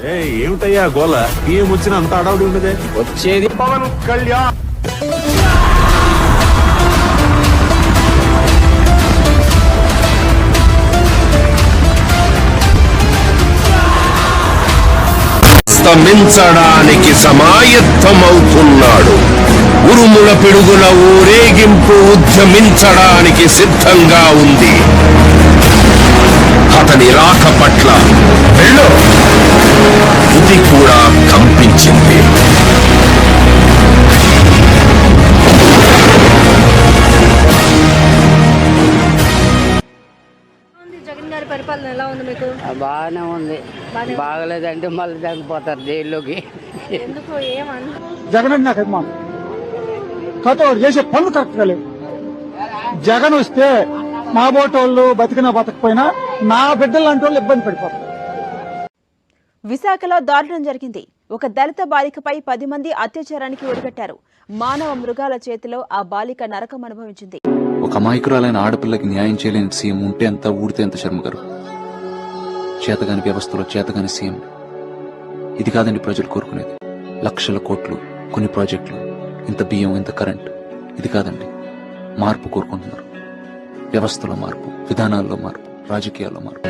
ఏమిటయ్యా గోల? ఏం వచ్చిన అంత అడవుడి ఉండదే. వచ్చేది పవన్ కళ్యాణ్. మించడానికి సమాయత్తమవుతున్నాడు. ఉరుముల పిడుగుల ఊరేగింపు ఉద్యమించడానికి సిద్ధంగా ఉంది. అతని రాక పట్ల ఇది కూడా కంపించింది. జగన్ గారి పరిపాలన ఎలా ఉంది మీకు? బాగానే ఉంది. బాగలేదంటే మళ్ళీ తగ్గిపోతారు జైల్లోకి. ఎందుకు ఏమన్నా? జగన్ అంటే నాకు అభిమానం. కాకపోతే వాడు చేసే పనులు కరెక్ట్గా లేవు. జగన్ వస్తే మా బోటోళ్ళు బతికినా బతకపోయినా నా బిడ్డలు లాంటి వాళ్ళు ఇబ్బంది పడిపోతారు. విశాఖలో దారుణం జరిగింది. ఒక దళిత బాలికపై 10 మంది అత్యాచారానికి ఒడిగట్టారు. మానవ మృగాల చేతిలో ఆ బాలిక నరకం అనుభవించింది. ఒక అమాయకురాలైన ఆడపిల్లకి న్యాయం చేయలేని సీఎం ఉంటే ఎంత, ఊడితే ఎంత శర్మ గారు. చేతగాని వ్యవస్థలో చేతగాని సీఎం. ఇది కాదండి ప్రజలు కోరుకునేది. లక్షల కోట్లు, కొన్ని ప్రాజెక్టులు, ఇంత బియ్యం, ఇంత కరెంట్. ఇది కాదండి. మార్పు కోరుకుంటున్నారు. వ్యవస్థలో మార్పు, విధానాల్లో మార్పు, రాజకీయాల్లో మార్పు.